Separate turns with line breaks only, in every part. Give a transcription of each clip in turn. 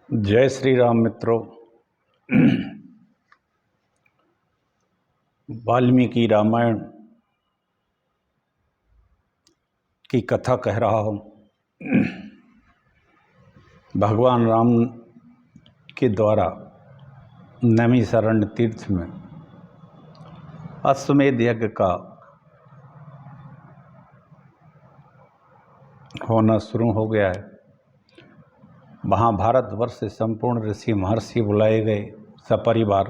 जय श्री राम मित्रों। वाल्मीकि रामायण की कथा कह रहा हूँ। भगवान राम के द्वारा नैमिषारण्य तीर्थ में अश्वमेध यज्ञ का होना शुरू हो गया है। वहाँ भारतवर्ष से संपूर्ण ऋषि महर्षि बुलाए गए सपरिवार,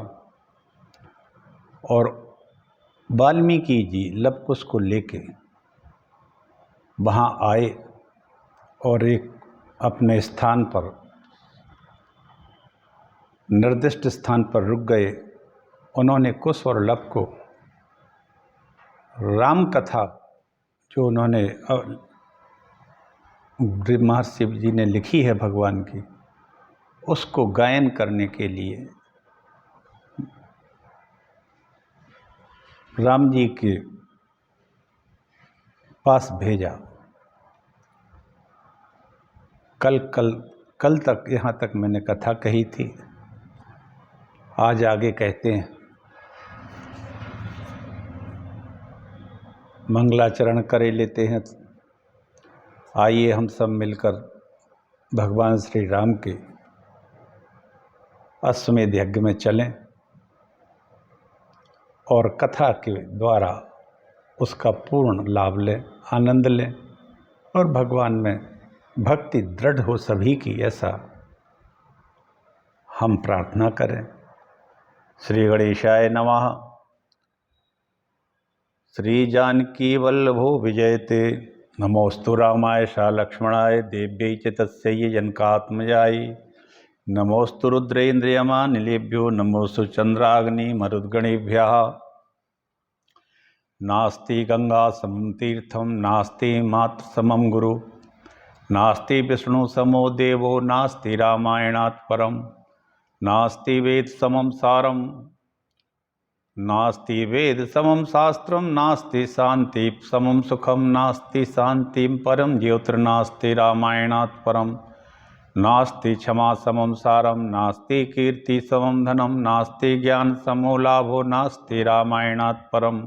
और वाल्मीकि जी लव कुश को लेके वहाँ आए और एक अपने स्थान पर, निर्दिष्ट स्थान पर रुक गए। उन्होंने कुश और लव को राम कथा जो उन्होंने महर्षि जी ने लिखी है भगवान की, उसको गायन करने के लिए राम जी के पास भेजा। कल तक यहाँ तक मैंने कथा कही थी, आज आगे कहते हैं। मंगलाचरण करे लेते हैं। आइए हम सब मिलकर भगवान श्री राम के अश्वमेध यज्ञ में चलें और कथा के द्वारा उसका पूर्ण लाभ लें, आनंद लें और भगवान में भक्ति दृढ़ हो सभी की, ऐसा हम प्रार्थना करें। श्री गणेशाय नमः। श्री जानकी वल्लभो विजयते। नमोस्तु रामाय सा लक्ष्मणाय देव्यै च तस्यै जनकात्मजाय। नमोस्तु रुद्रेन्द्रियमानिलेभ्यो नमोस्तु चंद्राग्नि मरुद्गणेभ्यः। नास्ति गंगा समं तीर्थम नास्ति मात्र समं गुरु। नास्ति विष्णु समो देवो नास्ति रामायणात् परम। नास्ति वेद समं सारम नास्ति वेद समं शास्त्रम। नास्ति शांति समं सुखम। नास्ति शांतिं परम ज्योतिर्नास्ति रामायणात् परम। नास्ति क्षमा समं सारम। नास्ति कीर्ति समं धनम। नास्ति ज्ञान समो लाभो। नास्ति रामायणात् परम।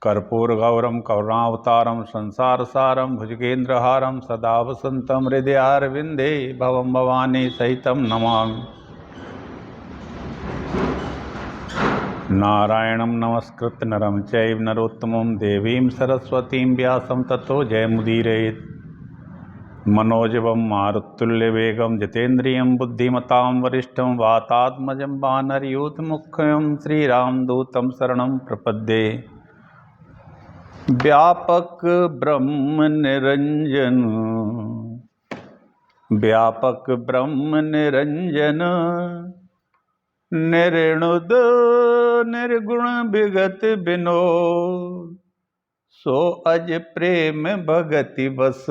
कर्पूर गौरम करुणावतारम संसार सारम भुजगेन्द्रहारम सदा वसंतम हृदयारविंदे भवम भवानी सहितम नमामि। नारायणं नमस्कृत्य नरं चैव नरोत्तमं देवीं सरस्वतीं व्यासं ततो जयमुदीरयेत्। मनोजवं मारुततुल्यवेगं जितेन्द्रियं बुद्धिमतां वरिष्ठं वातात्मजं वानरयूथमुख्यं श्रीरामदूतं शरणं प्रपद्ये। व्यापक ब्रह्म निरंजन व्यापक ब्रह्म निरंजन निर्णुद निर्गुण विगत विनोद। सो अज प्रेम भगति बस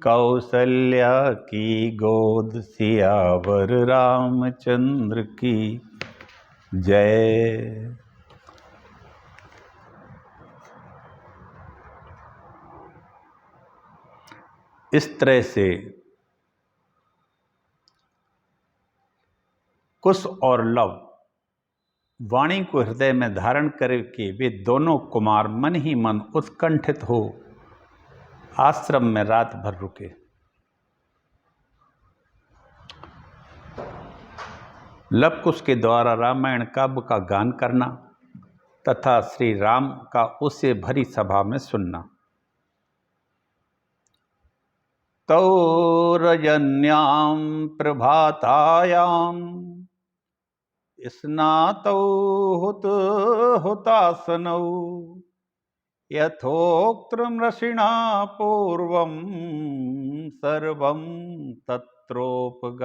कौसल्या की गोद। सियावर रामचंद्र की जय। इस तरह से कुश और लव वाणी को हृदय में धारण करके वे दोनों कुमार मन ही मन उत्कंठित हो आश्रम में रात भर रुके। लव कुश के द्वारा रामायण काव्य का गान करना तथा श्री राम का उससे भरी सभा में सुनना। तौ रजन्यां प्रभातायां स्नातौ हुतासनौ यथोक्तं ऋषिणा पूर्वं सर्वं तत्रोपगायताम्।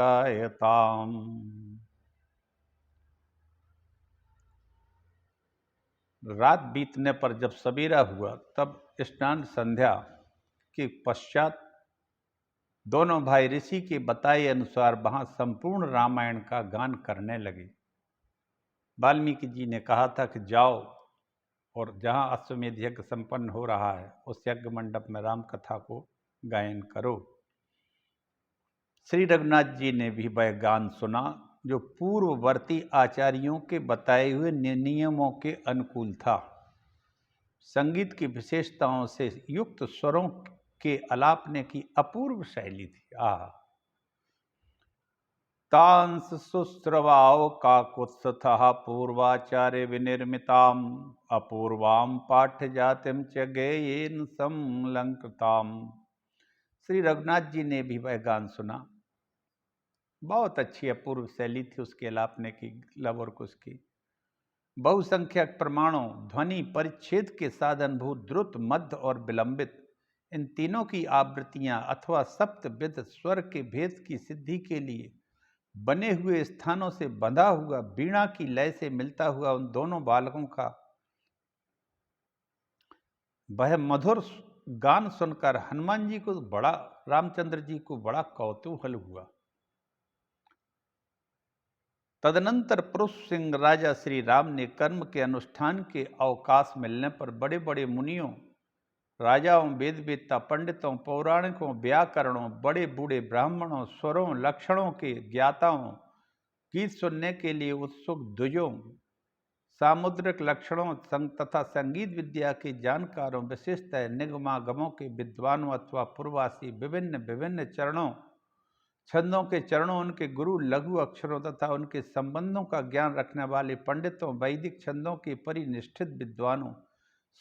रात बीतने पर जब सवेरा हुआ तब स्नान संध्या के पश्चात दोनों भाई ऋषि के बताए अनुसार वहां संपूर्ण रामायण का गान करने लगे। वाल्मीकि जी ने कहा था कि जाओ और जहां अश्वमेध यज्ञ संपन्न हो रहा है उस यज्ञ मंडप में राम कथा को गायन करो। श्री रघुनाथ जी ने भी वह गान सुना जो पूर्ववर्ती आचार्यों के बताए हुए नियमों के अनुकूल था। संगीत की विशेषताओं से युक्त स्वरों के अलापने की अपूर्व शैली थी। तांस सुश्रवाओ काकुत्स्थः पूर्वाचार्य विनिर्मिताम अपूर्वाम पाठ्य जातिम च गेयेन संलंकृताम। श्री रघुनाथ जी ने भी वह गान सुना। बहुत अच्छी अपूर्व शैली थी उसके अलापने की, लव और कुश की। बहुसंख्यक प्रमाणों, ध्वनि परिच्छेद के साधनभूत द्रुत, मध्य और विलंबित, इन तीनों की आवृत्तियां अथवा सप्तविध स्वर के भेद की सिद्धि के लिए बने हुए स्थानों से बंधा हुआ वीणा की लय से मिलता हुआ उन दोनों बालकों का वह मधुर गान सुनकर हनुमान जी को बड़ा, रामचंद्र जी को बड़ा कौतूहल हुआ। तदनंतर पुरुष सिंह राजा श्री राम ने कर्म के अनुष्ठान के अवकाश मिलने पर बड़े बड़े मुनियों, राजाओं, वेदवेत्ता, पंडितों, पौराणिकों, व्याकरणों, बड़े बूढ़े ब्राह्मणों, स्वरों, लक्षणों के ज्ञाताओं, गीत सुनने के लिए उत्सुक द्विजों, सामुद्रिक लक्षणों तथा संगीत विद्या के जानकारों, विशेषतः निगमागमों के विद्वानों अथवा पूर्वासी, विभिन्न विभिन्न चरणों, छंदों के चरणों, उनके गुरु, लघु अक्षरों तथा उनके संबंधों का ज्ञान रखने वाले पंडितों, वैदिक छंदों के परिनिष्ठित विद्वानों,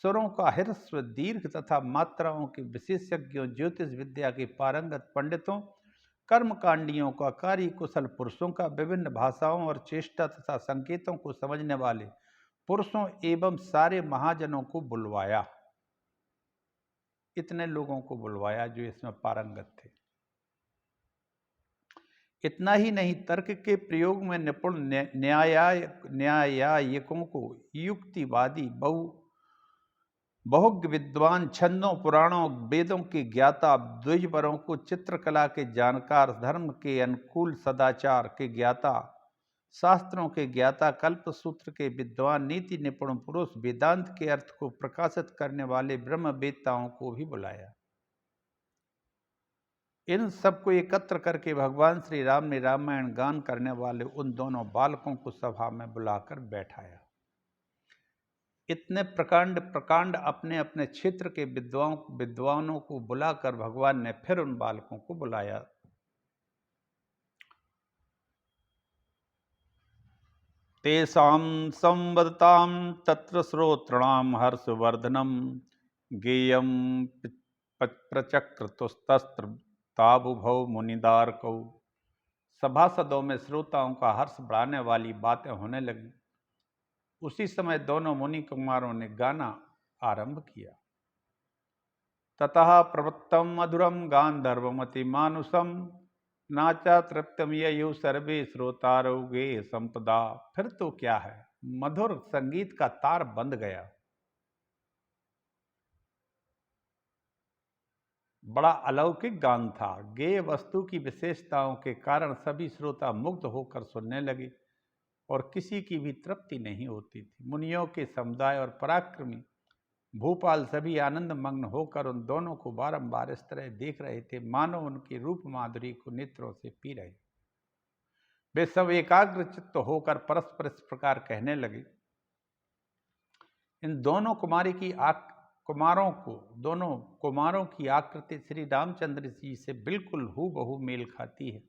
स्वरों का ह्रस्व, दीर्घ तथा मात्राओं के विशेषज्ञों, ज्योतिष विद्या के पारंगत पंडितों, कर्मकांडियों का कार्य कुशल पुरुषों का, विभिन्न भाषाओं और चेष्टा तथा संकेतों को समझने वाले पुरुषों एवं सारे महाजनों को बुलवाया। इतने लोगों को बुलवाया जो इसमें पारंगत थे। इतना ही नहीं, तर्क के प्रयोग में निपुण न्यायायिकों को, युक्तिवादी, बहुज्ञ विद्वान, छंदों, पुराणों, वेदों के ज्ञाता, द्विजवरों को, चित्रकला के जानकार, धर्म के अनुकूल सदाचार के ज्ञाता, शास्त्रों के ज्ञाता, कल्पसूत्र के विद्वान, नीति निपुण पुरुष, वेदांत के अर्थ को प्रकाशित करने वाले ब्रह्मवेत्ताओं को भी बुलाया। इन सबको एकत्र करके भगवान श्री राम ने रामायण गान करने वाले उन दोनों बालकों को सभा में बुलाकर बैठाया। इतने प्रकांड अपने अपने क्षेत्र के विद्वानों को बुलाकर भगवान ने फिर उन बालकों को बुलाया। तेषां संवदतां तत्र श्रोतॄणां हर्षवर्धनम गेयं प्रचक्रतुस्तस्त्र ताबुभौ मुनिदारकौ। सभासदों में श्रोताओं का हर्ष बढ़ाने वाली बातें होने लगी। उसी समय दोनों मुनि कुमारों ने गाना आरंभ किया। ततः प्रवृत्तम मधुरम गांधर्वमति मानुषम नाचा तृप्तम ययु सर्वे श्रोतारो गे संपदा। फिर तो क्या है, मधुर संगीत का तार बंध गया। बड़ा अलौकिक गान था। गेय वस्तु की विशेषताओं के कारण सभी श्रोता मुग्ध होकर सुनने लगे और किसी की भी तृप्ति नहीं होती थी। मुनियों के समुदाय और पराक्रमी भूपाल सभी आनंद मग्न होकर उन दोनों को बारंबार इस तरह देख रहे थे मानो उनकी रूप माधुरी को नेत्रों से पी रहे। वे सब एकाग्र चित्त होकर परस्पर इस प्रकार कहने लगे। इन दोनों कुमारों की आकृति श्री रामचंद्र जी से बिल्कुल हूबहू मेल खाती है।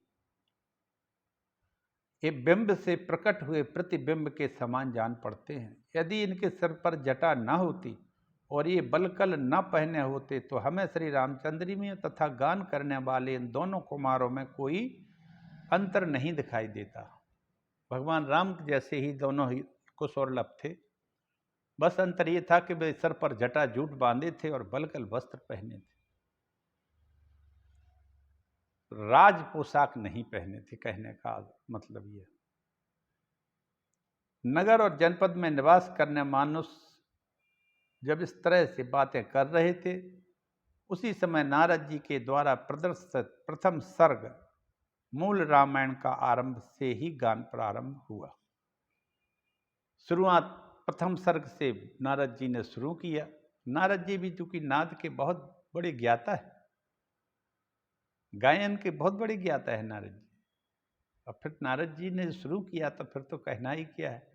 ये बिंब से प्रकट हुए प्रतिबिंब के समान जान पड़ते हैं। यदि इनके सिर पर जटा न होती और ये बलकल न पहने होते तो हमें श्री रामचंद्र में तथा गान करने वाले इन दोनों कुमारों में कोई अंतर नहीं दिखाई देता। भगवान राम जैसे ही दोनों ही कुश और लभ थे, बस अंतर ये था कि वे सर पर जटा जूट बांधे थे और बलकल वस्त्र पहने थे, राज पोशाक नहीं पहने थे। कहने का मतलब यह, नगर और जनपद में निवास करने मनुष्य जब इस तरह से बातें कर रहे थे, उसी समय नारद जी के द्वारा प्रदर्शित प्रथम सर्ग मूल रामायण का आरंभ से ही गान प्रारंभ हुआ। शुरुआत प्रथम सर्ग से नारद जी ने शुरू किया। नारद जी भी चूंकि नाद के बहुत बड़े ज्ञाता है, गायन के बहुत बड़े ज्ञाता है नारद जी। और फिर नारद जी ने शुरू किया तो फिर तो कहना ही क्या है।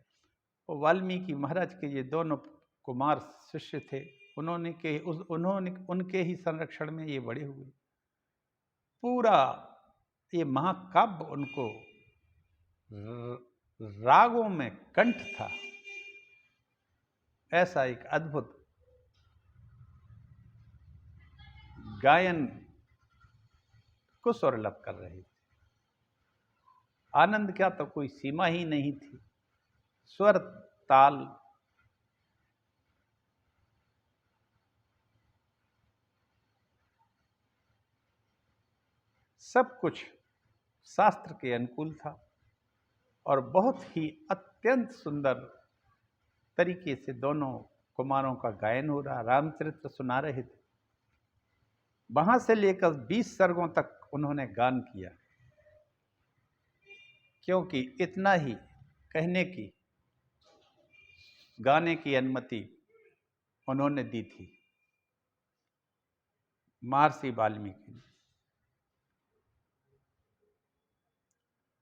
वो वाल्मीकि महाराज के ये दोनों कुमार शिष्य थे, उन्होंने उनके ही संरक्षण में ये बड़े हुए। पूरा ये महाकाव्य उनको रागों में कंठ था। ऐसा एक अद्भुत गायन को स्वरलभ कर रहे थे। आनंद क्या तो कोई सीमा ही नहीं थी। स्वर ताल सब कुछ शास्त्र के अनुकूल था और बहुत ही अत्यंत सुंदर तरीके से दोनों कुमारों का गायन हो रहा। रामचरित्र सुना रहे थे। वहां से लेकर 20 सर्गों तक उन्होंने गान किया, क्योंकि इतना ही कहने की गाने की अनुमति उन्होंने दी थी महर्षि वाल्मीकि ने।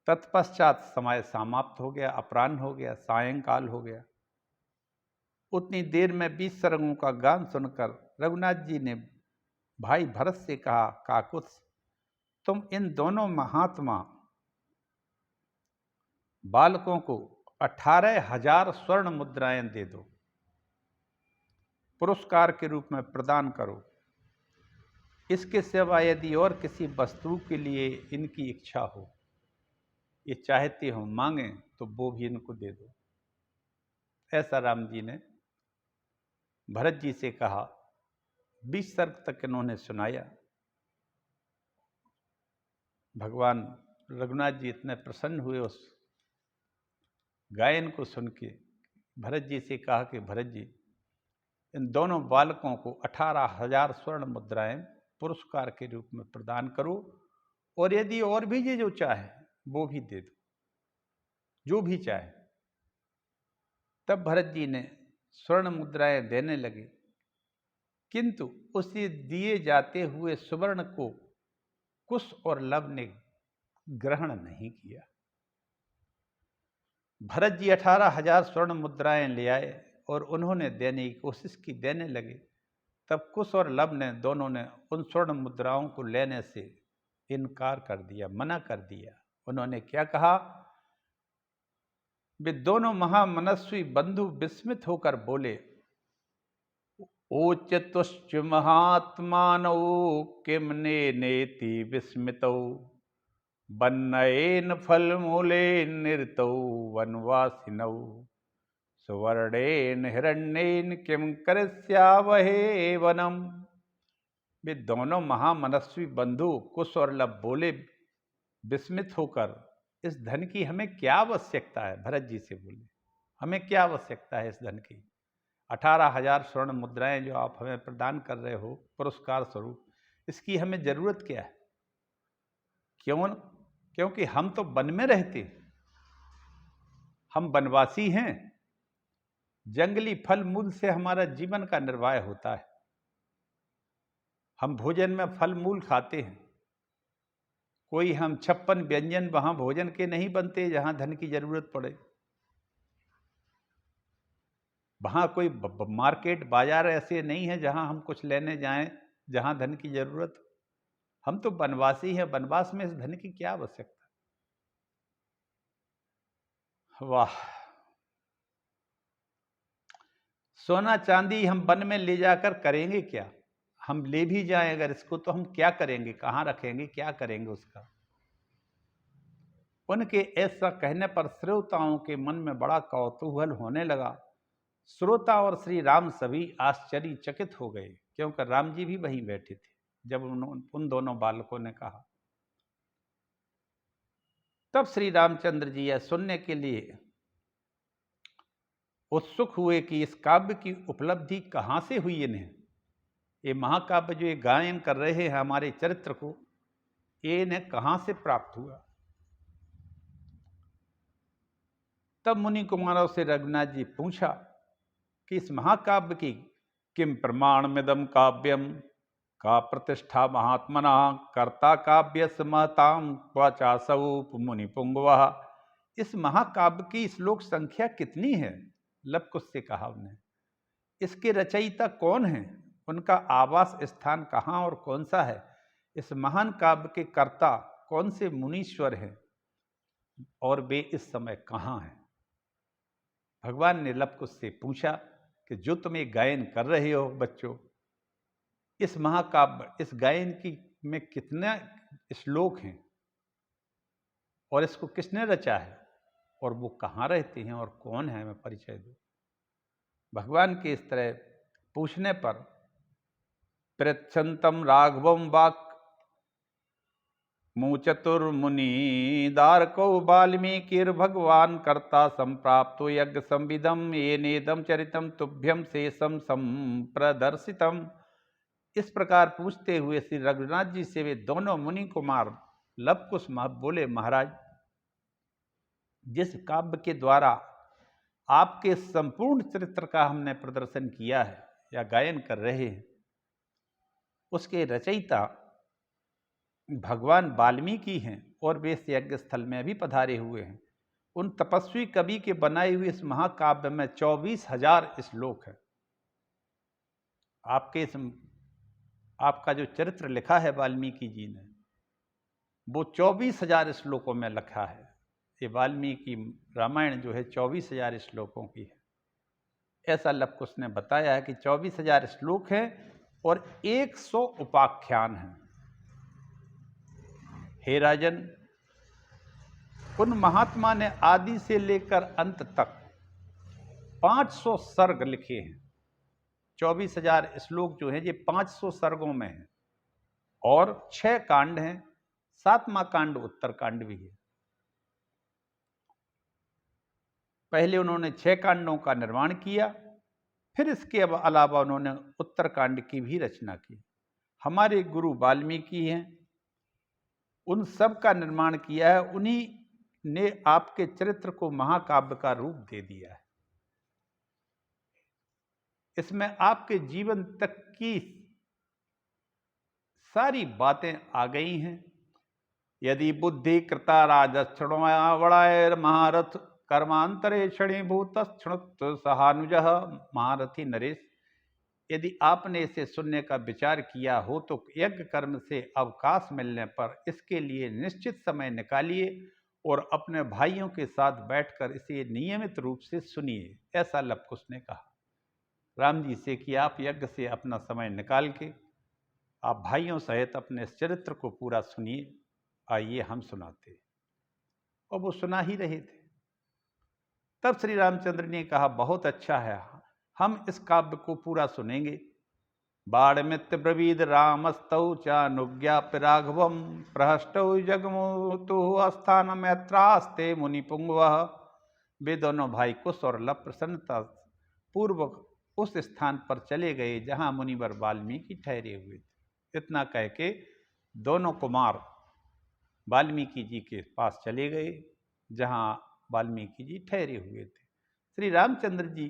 तत्पश्चात समय समाप्त हो गया, अपराह्न हो गया, सायंकाल हो गया। उतनी देर में 20 सर्गों का गान सुनकर रघुनाथ जी ने भाई भरत से कहा, काकुत्स, तुम इन दोनों महात्मा बालकों को 18,000 स्वर्ण मुद्राएं दे दो, पुरस्कार के रूप में प्रदान करो। इसके सिवा यदि और किसी वस्तु के लिए इनकी इच्छा हो, ये चाहते हो मांगे, तो वो भी इनको दे दो। ऐसा राम जी ने भरत जी से कहा। 20 सर्ग तक इन्होंने सुनाया। भगवान रघुनाथ जी इतने प्रसन्न हुए उस गायन को सुन के। भरत जी से कहा कि भरत जी, इन दोनों बालकों को 18,000 स्वर्ण मुद्राएं पुरस्कार के रूप में प्रदान करो, और यदि और भी ये जो चाहे वो भी दे दो, जो भी चाहे। तब भरत जी ने स्वर्ण मुद्राएं देने लगे, किंतु उसे दिए जाते हुए सुवर्ण को कुश और लव ने ग्रहण नहीं किया। भरत जी 18,000 स्वर्ण मुद्राएं ले आए और उन्होंने देने की कोशिश की, देने लगे। तब कुश और लव ने दोनों ने उन स्वर्ण मुद्राओं को लेने से इनकार कर दिया, मना कर दिया। उन्होंने क्या कहा, वे दोनों महामनस्वी बंधु विस्मित होकर बोले, ओचतुश्च महात्मानौ किम ने नेति विस्मितौ, वन्नयेन फलमूलेन निरतौ वनवासिनौ, सुवर्णेन हिरण्येन किम करिष्यावहे वनम। वे दोनों महामनस्वी बंधु कुश और लव बोले विस्मित होकर, इस धन की हमें क्या आवश्यकता है। भरत जी से बोले, हमें क्या आवश्यकता है इस धन की। 18,000 स्वर्ण मुद्राएं जो आप हमें प्रदान कर रहे हो पुरस्कार स्वरूप, इसकी हमें जरूरत क्या है। क्यों? क्योंकि हम तो वन में रहते, हम वनवासी हैं। जंगली फल मूल से हमारा जीवन का निर्वाह होता है। हम भोजन में फल मूल खाते हैं। कोई हम 56 व्यंजन वहां भोजन के नहीं बनते जहां धन की जरूरत पड़े। वहां कोई मार्केट बाजार ऐसे नहीं है जहां हम कुछ लेने जाएं जहां धन की जरूरत। हम तो वनवासी हैं, वनवास में इस धन की क्या आवश्यकता। वाह, सोना चांदी हम वन में ले जाकर करेंगे क्या। हम ले भी जाएं अगर इसको, तो हम क्या करेंगे, कहां रखेंगे, क्या करेंगे उसका। उनके ऐसा कहने पर श्रोताओं के मन में बड़ा कौतूहल होने लगा। श्रोता और श्री राम सभी आश्चर्यचकित हो गए, क्योंकि राम जी भी वहीं बैठे थे जब उन दोनों बालकों ने कहा। तब श्री रामचंद्र जी यह सुनने के लिए उत्सुक हुए कि इस काव्य की उपलब्धि कहाँ से हुई इन्हें। ये महाकाव्य जो ये गायन कर रहे हैं हमारे चरित्र को, ये इन्हें कहाँ से प्राप्त हुआ। तब मुनि कुमारों से रघुनाथ जी पूछा कि इस महाकाव्य की किम प्रमाणमिदं काव्यम का प्रतिष्ठा महात्मना कर्ता काव्य महताम क्वचासौ मुनि पुंगवः। इस महाकाव्य की श्लोक संख्या कितनी है? लव कुश से कहा उन्हें। इसके रचयिता कौन हैं? उनका आवास स्थान कहाँ और कौन सा है? इस महान काव्य के कर्ता कौन से मुनीश्वर हैं और वे इस समय कहाँ हैं? भगवान ने लव कुश से पूछा कि जो तुम ये गायन कर रहे हो बच्चों, इस महाकाव्य, इस गायन की में कितने श्लोक हैं और इसको किसने रचा है और वो कहाँ रहते हैं और कौन है, मैं परिचय दूं। भगवान के इस तरह पूछने पर पृच्छन्तम राघवम वाक् मुचतुर्मुनि दारको वाल्मीकिर्भगवान कर्ता संप्राप्तो यज्ञ संविदम येनेदम चरितम तुभ्यम शेषम संप्रदर्शितम। इस प्रकार पूछते हुए श्री रघुनाथ जी से वे दोनों मुनि कुमार लव कुश बोले, महाराज, जिस काव्य के द्वारा आपके संपूर्ण चरित्र का हमने प्रदर्शन किया है या गायन कर रहे हैं, उसके रचयिता भगवान वाल्मीकि हैं और वे इस यज्ञ स्थल में भी पधारे हुए हैं। उन तपस्वी कवि के बनाए हुए इस महाकाव्य में 24,000 श्लोक है। आपका जो चरित्र लिखा है वाल्मीकि जी ने, वो 24,000 श्लोकों में लिखा है। ये वाल्मीकि रामायण जो है 24,000 श्लोकों की है, ऐसा लव कुश ने बताया है कि 24,000 श्लोक हैं और 100 उपाख्यान हैं। हे राजन, उन महात्मा ने आदि से लेकर अंत तक 500 सर्ग लिखे हैं। 24,000 श्लोक जो हैं ये 500 सर्गों में हैं और 6 कांड हैं। 7वां कांड उत्तरकांड भी है। पहले उन्होंने 6 कांडों का निर्माण किया, फिर इसके अलावा उन्होंने उत्तरकांड की भी रचना की। हमारे गुरु वाल्मीकि हैं, उन सब का निर्माण किया है। उन्हीं ने आपके चरित्र को महाकाव्य का रूप दे दिया है। इसमें आपके जीवन तक की सारी बातें आ गई हैं। यदि बुद्धि कृता राजक्षणवाणाय महारथ कर्मांतरे क्षणीभूत क्षणुत सहानुज। महारथी नरेश, यदि आपने इसे सुनने का विचार किया हो तो यज्ञ कर्म से अवकाश मिलने पर इसके लिए निश्चित समय निकालिए और अपने भाइयों के साथ बैठकर इसे नियमित रूप से सुनिए। ऐसा लव कुश ने कहा राम जी से कि आप यज्ञ से अपना समय निकाल के आप भाइयों सहित अपने चरित्र को पूरा सुनिए। आइए हम सुनाते। और वो सुना ही रहे थे। तब श्री रामचंद्र ने कहा, बहुत अच्छा है, हम इस काव्य को पूरा सुनेंगे। बाणमित्य ब्रवीद रामस्तौ चानुज्ञाप्य राघवम प्रहष्टौ जगमुतु स्थान मैत्रास्ते मुनि पुंगवः। वे दोनों भाई कुश और लव प्रसन्नता पूर्वक उस स्थान पर चले गए जहां मुनिवर वाल्मीकि ठहरे हुए थे। इतना कह के दोनों कुमार वाल्मीकि जी के पास चले गए जहां वाल्मीकि जी ठहरे हुए थे। श्री रामचंद्र जी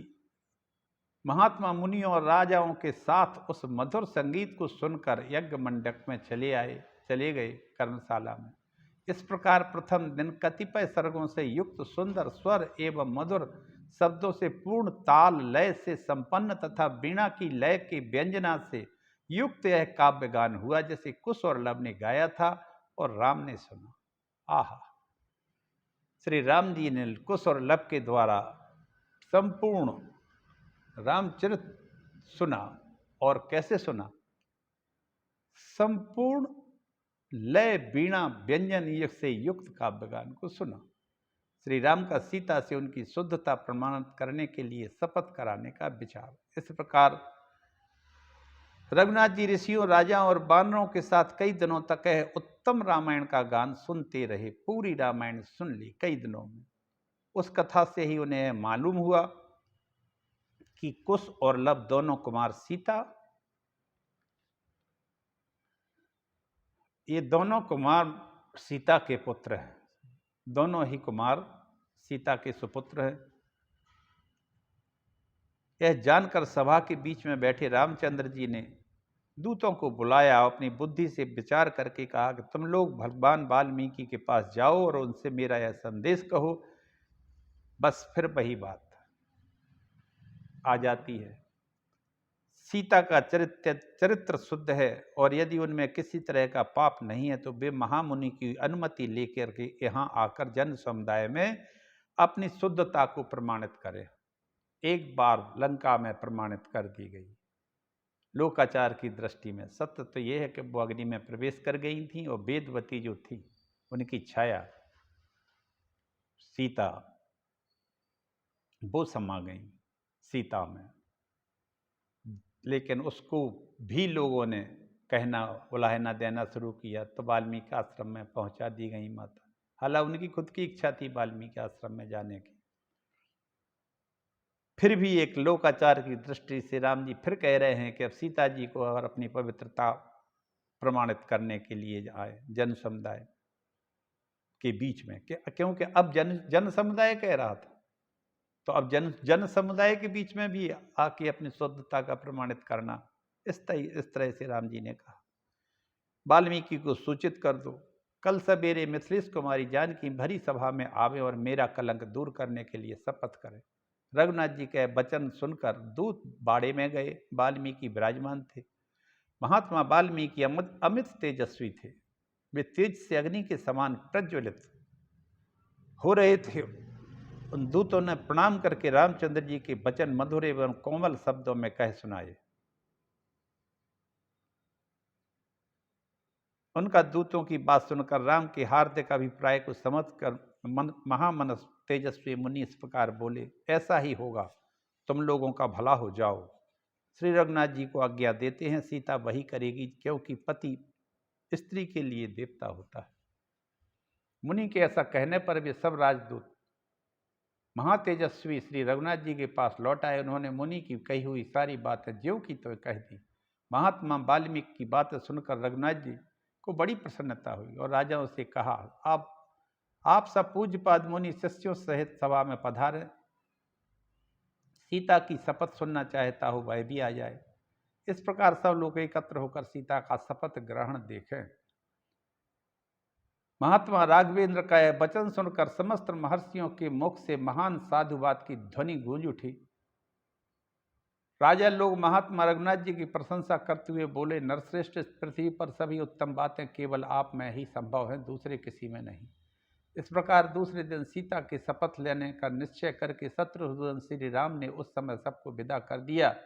महात्मा मुनियों और राजाओं के साथ उस मधुर संगीत को सुनकर यज्ञ मंडप में चले गए कर्मशाला में। इस प्रकार प्रथम दिन कतिपय सर्गों से युक्त सुंदर स्वर एवं मधुर शब्दों से पूर्ण ताल लय से संपन्न तथा वीणा की लय के व्यंजना से युक्त यह काव्य गान हुआ, जैसे कुश और लव ने गाया था और राम ने सुना। आहा! श्री राम जी ने कुश और लव के द्वारा संपूर्ण रामचरित सुना। और कैसे सुना? संपूर्ण लय वीणा व्यंजन से युक्त काव्य गान को सुना। श्री राम का सीता से उनकी शुद्धता प्रमाणित करने के लिए शपथ कराने का विचार। इस प्रकार रघुनाथ जी ऋषियों, राजाओं और वानरों के साथ कई दिनों तक यह उत्तम रामायण का गान सुनते रहे। पूरी रामायण सुन ली कई दिनों में। उस कथा से ही उन्हें मालूम हुआ कि कुश और लव दोनों कुमार सीता, ये दोनों कुमार सीता के पुत्र हैं। दोनों ही कुमार सीता के सुपुत्र हैं। यह जानकर सभा के बीच में बैठे रामचंद्र जी ने दूतों को बुलाया, अपनी बुद्धि से विचार करके कहा कि तुम लोग भगवान वाल्मीकि के पास जाओ और उनसे मेरा यह संदेश कहो। बस फिर वही बात आ जाती है। सीता का चरित्र शुद्ध है और यदि उनमें किसी तरह का पाप नहीं है तो वे महामुनि की अनुमति लेकर के यहाँ आकर जन समुदाय में अपनी शुद्धता को प्रमाणित करें। एक बार लंका में प्रमाणित कर दी गई। लोकाचार की दृष्टि में सत्य तो यह है कि वो अग्नि में प्रवेश कर गई थी और वेदवती जो थी उनकी छाया सीता वो समा गई सीता में। लेकिन उसको भी लोगों ने कहना उलाहना देना शुरू किया तो वाल्मीकि आश्रम में पहुंचा दी गई माता। हालांकि उनकी खुद की इच्छा थी वाल्मीकि आश्रम में जाने की, फिर भी एक लोकाचार की दृष्टि से राम जी फिर कह रहे हैं कि अब सीता जी को अगर अपनी पवित्रता प्रमाणित करने के लिए आए जन समुदाय के बीच में, क्योंकि अब जन समुदाय कह रहा था तो अब जन समुदाय के बीच में भी आके अपनी शुद्धता का प्रमाणित करना। इस तरह से राम जी ने कहा वाल्मीकि को सूचित कर दो, कल सवेरे मिथिलेश कुमारी जानकी भरी सभा में आवे और मेरा कलंक दूर करने के लिए शपथ करें। रघुनाथ जी के वचन सुनकर दूत बाड़े में गए। वाल्मीकि विराजमान थे। महात्मा वाल्मीकि अमित तेजस्वी थे। वे तेज से अग्नि के समान प्रज्वलित हो रहे थे। उन दूतों ने प्रणाम करके रामचंद्र जी के वचन मधुर एवं कोमल शब्दों में कह सुनाए। उनका दूतों की बात सुनकर राम के हार्दिक अभिप्राय को समझकर महामनस तेजस्वी मुनि इस प्रकार बोले, ऐसा ही होगा, तुम लोगों का भला हो जाओ। श्री रघुनाथ जी को आज्ञा देते हैं, सीता वही करेगी क्योंकि पति स्त्री के लिए देवता होता है। मुनि के ऐसा कहने पर भी सब राजदूत महातेजस्वी श्री रघुनाथ जी के पास लौट आए। उन्होंने मुनि की कही हुई सारी बातें ज्यों की त्यों कह दी। महात्मा वाल्मीकि की बातें सुनकर रघुनाथ जी को बड़ी प्रसन्नता हुई और राजाओं से कहा, आप सब पूज्यपाद मुनि शिष्यों सहित सभा में पधारे। सीता की शपथ सुनना चाहता हो वह भी आ जाए। इस प्रकार सब लोग एकत्र होकर सीता का शपथ ग्रहण देखें। महात्मा राघवेंद्र का यह वचन सुनकर समस्त महर्षियों के मुख से महान साधुवाद की ध्वनि गूंज उठी। राजा लोग महात्मा रघुनाथ जी की प्रशंसा करते हुए बोले, नरश्रेष्ठ, पृथ्वी पर सभी उत्तम बातें केवल आप में ही संभव हैं, दूसरे किसी में नहीं। इस प्रकार दूसरे दिन सीता के शपथ लेने का निश्चय करके शत्रुघ्न श्री राम ने उस समय सबको विदा कर दिया।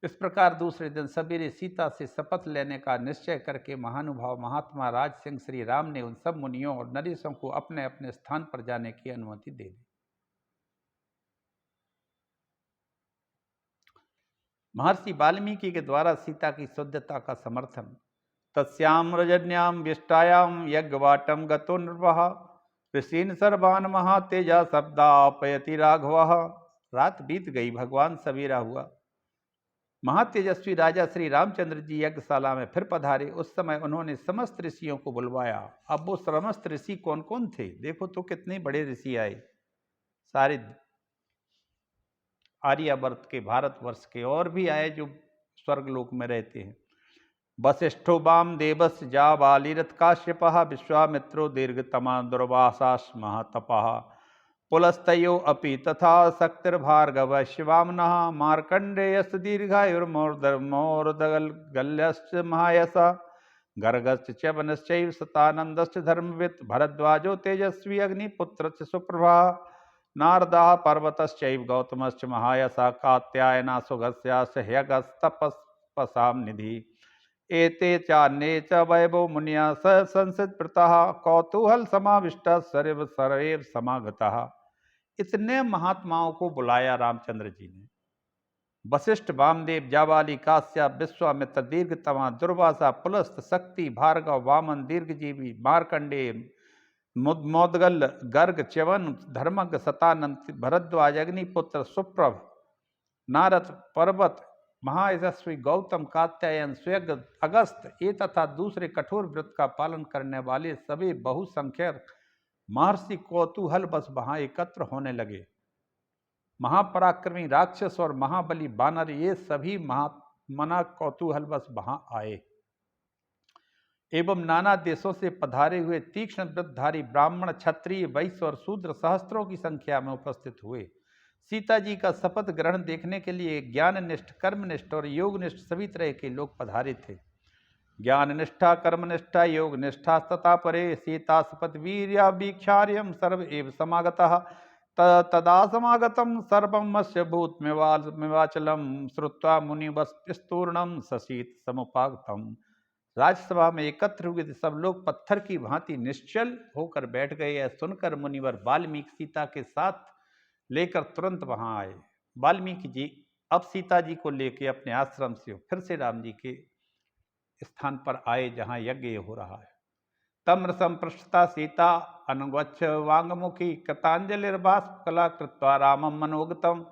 इस प्रकार दूसरे दिन सवेरे सीता से शपथ लेने का निश्चय करके महानुभाव महात्मा राज सिंह श्री राम ने उन सब मुनियों और नरेशों को अपने अपने स्थान पर जाने की अनुमति दे दी। महर्षि वाल्मीकि के द्वारा सीता की शुद्धता का समर्थन। तस्याम रजन्याम विष्टायाम यज्ञवाटम गतो नृपः ऋषीन् सर्वान् महातेजा शब्दापयति राघवः। रात बीत गई, भगवान सवेरा हुआ। महातेजस्वी राजा श्री रामचंद्र जी यज्ञशाला में फिर पधारे। उस समय उन्होंने समस्त ऋषियों को बुलवाया। अब वो समस्त ऋषि कौन कौन थे देखो तो, कितने बड़े ऋषि आए। सारे आर्यावर्त के, भारतवर्ष के और भी आए जो स्वर्गलोक में रहते हैं। वसिष्ठो वामदेवस्य जाबालिरथ काश्यपः विश्वामित्रो दीर्घतमा दुर्वासास् महातपः पुलस्तयो अपि तथा शक्तिर्भार्गव शिवामनः मार्कण्डेयश्च दीर्घायुर्मोर्दगल्यश्च महायशः गर्गश्च च्यवनश्चैव सतानन्दश्च धर्मवित् भरद्वाजो तेजस्वी अग्निपुत्रश्च सुप्रभा नारदः पर्वतश्चैव गौतमश्च महायशः कात्यायना सुगस्याश्च ह्यगस्तपसां निधि एते चान्ये च वैभव मुनिया संसितप्रतः कौतूहल समाविष्टः सर्वैव समागतः। इतने महात्माओं को बुलाया रामचंद्र जी ने। वशिष्ठ, वामदेव, जाबाली, काश्यप, विश्वामित्र, दीर्घतमा, दुर्वासा, पुलस्त, शक्ति, भार्गव, वामन, दीर्घजीवी, मार्कंडेय, मोदगल, गर्ग, च्यवन, धर्मज्ञ, सतानंद, भरद्वाज, अग्निपुत्र, सुप्रभ, नारद, पर्वत, महायशस्वी, गौतम, कात्यायन, स्वयं, अगस्त, ये तथा दूसरे कठोर व्रत का पालन करने वाले सभी बहुसंख्यक महर्षि कौतूहल बस वहां एकत्र होने लगे। महापराक्रमी राक्षस और महाबली बानर, ये सभी मना कौतूहलवश वहां आए एवं नाना देशों से पधारे हुए तीक्ष्ण वृद्धधारी ब्राह्मण, क्षत्रिय, वैश्य और शूद्र सहस्त्रों की संख्या में उपस्थित हुए। सीता जी का शपथ ग्रहण देखने के लिए ज्ञाननिष्ठ, कर्मनिष्ठ और योगनिष्ठ सभी तरह के लोग पधारे थे। ज्ञान निष्ठा, कर्म निष्ठा, योग निष्ठा तथा परे सीता शपथ वीर्या वीक्षार्यम सर्व एव समागतः तदा समागतम सर्वमस्य भूतमिवाचलम श्रुत्वा मुनिवस्तूर्णम ससीत समुपागतम। राज्यसभा में एकत्र हुए सब लोग पत्थर की भांति निश्चल होकर बैठ गए। यह सुनकर मुनिवर वाल्मीकि सीता के साथ लेकर तुरंत वहां आए। वाल्मीकि जी अब सीता जी को लेकर अपने आश्रम से फिर से राम जी के स्थान पर आए जहां यज्ञ हो रहा है। तम्र संपृष्टता सीता अनुगच्छ वांगमुखी कृतांजलिर्बाष्प कला कृत्वा रामम मनोगतम।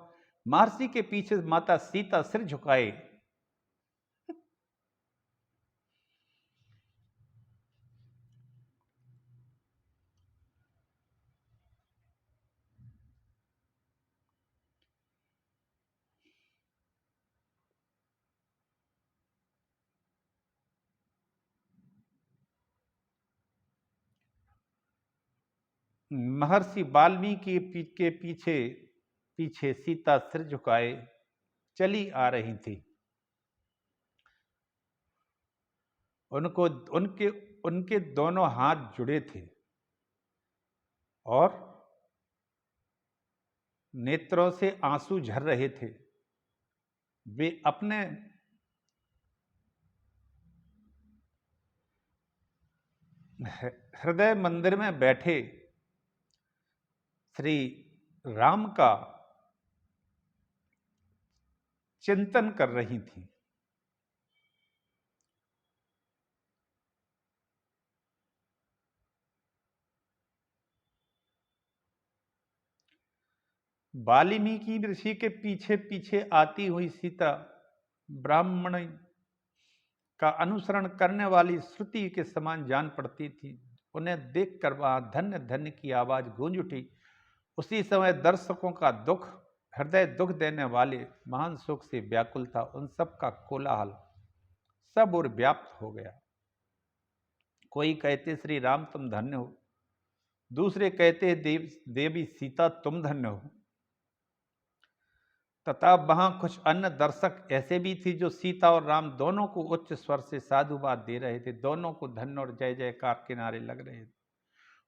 महर्षि के पीछे माता सीता सिर झुकाए महर्षि वाल्मीकि के पीछे पीछे सीता सिर झुकाए चली आ रही थी। उनको उनके उनके दोनों हाथ जुड़े थे और नेत्रों से आंसू झर रहे थे। वे अपने हृदय मंदिर में बैठे श्री राम का चिंतन कर रही थी। वाल्मीकि ऋषि के पीछे पीछे आती हुई सीता ब्राह्मण का अनुसरण करने वाली श्रुति के समान जान पड़ती थी। उन्हें देखकर वहां धन्य धन्य की आवाज गूंज उठी। उसी समय दर्शकों का दुख, हृदय दुख देने वाले महान शोक से व्याकुल था। उन सब का कोलाहल सब और व्याप्त हो गया। कोई कहते श्री राम तुम धन्य हो, दूसरे कहते देवी सीता तुम धन्य हो। तथा वहां कुछ अन्य दर्शक ऐसे भी थे जो सीता और राम दोनों को उच्च स्वर से साधुवाद दे रहे थे। दोनों को धन्य और जय जयकार के नारे लग रहे थे।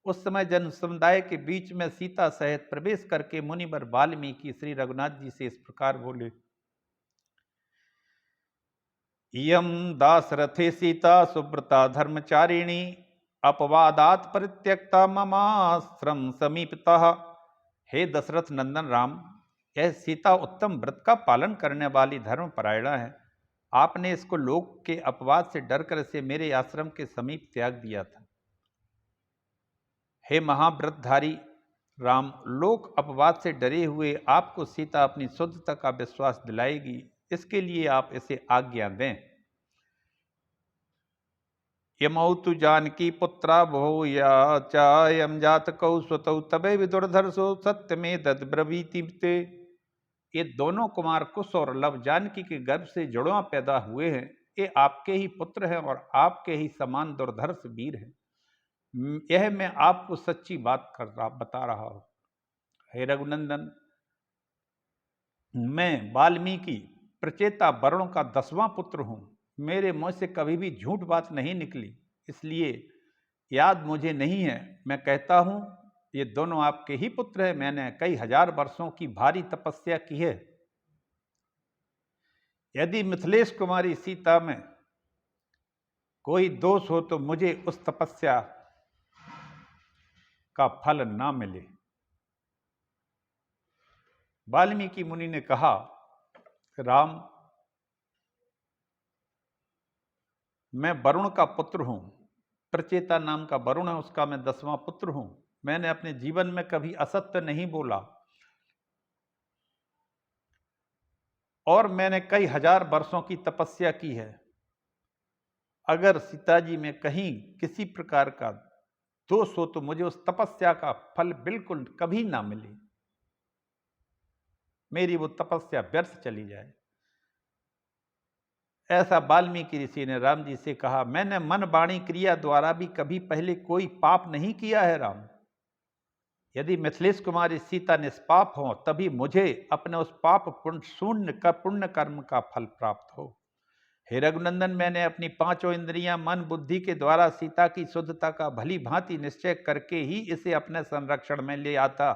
उस समय जन समुदाय के बीच में सीता सहित प्रवेश करके मुनिवर वाल्मीकि श्री रघुनाथ जी से इस प्रकार बोले, इयं दासरथे सीता सुब्रता धर्मचारिणी अपवादात परित्यक्ता ममाश्रम समीपतः। हे दशरथ नंदन राम, यह सीता उत्तम व्रत का पालन करने वाली धर्मपरायणा है। आपने इसको लोक के अपवाद से डरकर इसे मेरे आश्रम के समीप त्याग दिया था। हे महाव्रतधारी राम, लोक अपवाद से डरे हुए आपको सीता अपनी शुद्धता का विश्वास दिलाएगी, इसके लिए आप इसे आज्ञा दें। यमौ तु जानकी पुत्रा भूया चायम जातकौ स्वतौ तबे विदुर्धर्षो सत्य में दद्ब्रवीति ते। ये दोनों कुमार कुश और लव जानकी के गर्भ से जुड़वा पैदा हुए हैं। ये आपके ही पुत्र हैं और आपके ही समान दुर्धर्ष वीर हैं। यह मैं आपको सच्ची बात बता रहा हूं। हे रघुनंदन, मैं वाल्मीकि प्रचेता वरुण का 10वां पुत्र हूं। मेरे मुंह से कभी भी झूठ बात नहीं निकली, इसलिए याद मुझे नहीं है। मैं कहता हूं ये दोनों आपके ही पुत्र हैं। मैंने कई हजार वर्षों की भारी तपस्या की है। यदि मिथिलेश कुमारी सीता में कोई दोष हो तो मुझे उस तपस्या का फल ना मिले। वाल्मीकि मुनि ने कहा, राम, मैं वरुण का पुत्र हूं। प्रचेता नाम का वरुण है, उसका मैं 10वां पुत्र हूं। मैंने अपने जीवन में कभी असत्य नहीं बोला और मैंने कई हजार वर्षों की तपस्या की है। अगर सीता जी में कहीं किसी प्रकार का दोष हो तो मुझे उस तपस्या का फल बिल्कुल कभी ना मिले, मेरी वो तपस्या व्यर्थ चली जाए। ऐसा वाल्मीकि ऋषि ने राम जी से कहा, मैंने मन वाणी क्रिया द्वारा भी कभी पहले कोई पाप नहीं किया है राम। यदि मिथिलेश कुमारी सीता निष्पाप हो तभी मुझे अपने उस पाप पुण्य कर्म का फल प्राप्त हो। हे रघुनंदन, मैंने अपनी पांचों इंद्रियां मन बुद्धि के द्वारा सीता की शुद्धता का भली भांति निश्चय करके ही इसे अपने संरक्षण में ले आता।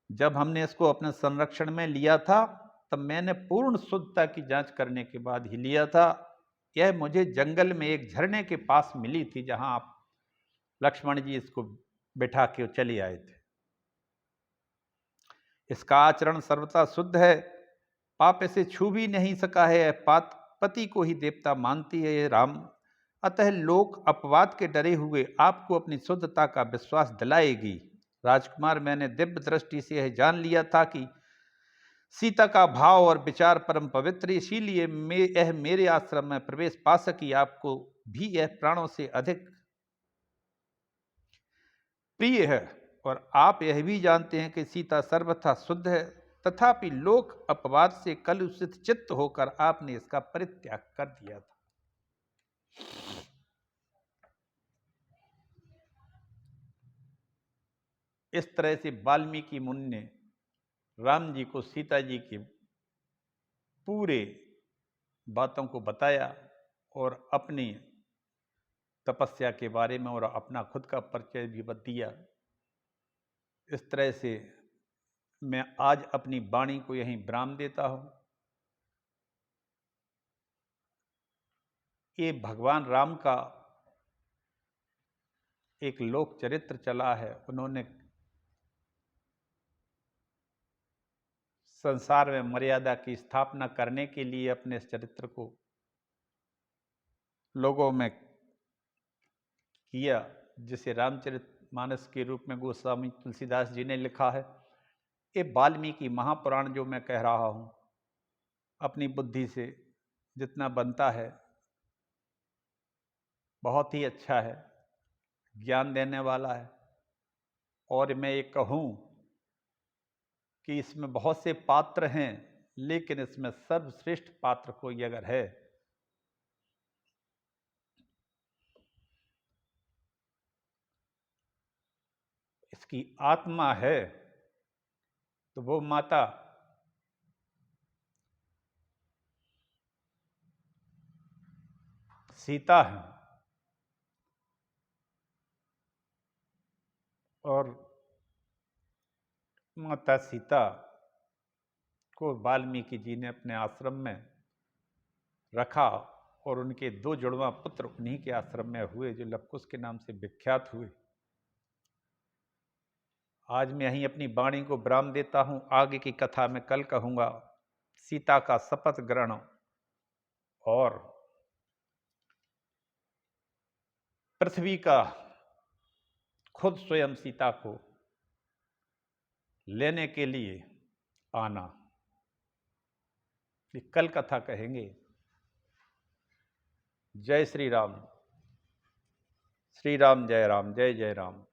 जब हमने इसको अपने संरक्षण में लिया था तब मैंने पूर्ण शुद्धता की जांच करने के बाद ही लिया था। यह मुझे जंगल में एक झरने के पास मिली थी, जहां आप लक्ष्मण जी इसको बैठा के चले आए थे। इसका आचरण सर्वथा शुद्ध है, पाप इसे छू भी नहीं सका है। पति को ही देवता मानती है राम, अतः लोक अपवाद के डरे हुए आपको अपनी शुद्धता का विश्वास दिलाएगी। राजकुमार, मैंने दिव्य दृष्टि से यह जान लिया था कि सीता का भाव और विचार परम पवित्र, इसीलिए यह मेरे आश्रम में प्रवेश पा सकी। आपको भी यह प्राणों से अधिक प्रिय है और आप यह भी जानते हैं कि सीता सर्वथा शुद्ध है, तथापि लोक अपवाद से कलुषित चित्त होकर आपने इसका परित्याग कर दिया था। इस तरह से वाल्मीकि मुनि ने राम जी को सीता जी की पूरे बातों को बताया और अपनी तपस्या के बारे में और अपना खुद का परिचय भी दिया। इस तरह से मैं आज अपनी वाणी को यहीं विराम देता हूं। ये भगवान राम का एक लोक चरित्र चला है। उन्होंने संसार में मर्यादा की स्थापना करने के लिए अपने इस चरित्र को लोगों में किया, जिसे रामचरितमानस के रूप में गोस्वामी तुलसीदास जी ने लिखा है। ये वाल्मीकि महापुराण जो मैं कह रहा हूं, अपनी बुद्धि से जितना बनता है बहुत ही अच्छा है, ज्ञान देने वाला है। और मैं ये कहूं कि इसमें बहुत से पात्र हैं, लेकिन इसमें सर्वश्रेष्ठ पात्र कोई अगर है इसकी आत्मा है तो वो माता सीता है। और माता सीता को वाल्मीकि जी ने अपने आश्रम में रखा और उनके दो जुड़वा पुत्र उन्हीं के आश्रम में हुए, जो लवकुश के नाम से विख्यात हुए। आज मैं यहीं अपनी वाणी को विराम देता हूं। आगे की कथा में कल कहूंगा। सीता का शपथ ग्रहण और पृथ्वी का खुद स्वयं सीता को लेने के लिए आना, ये कल कथा कहेंगे। जय श्री राम, श्री राम जय राम, जय जय राम।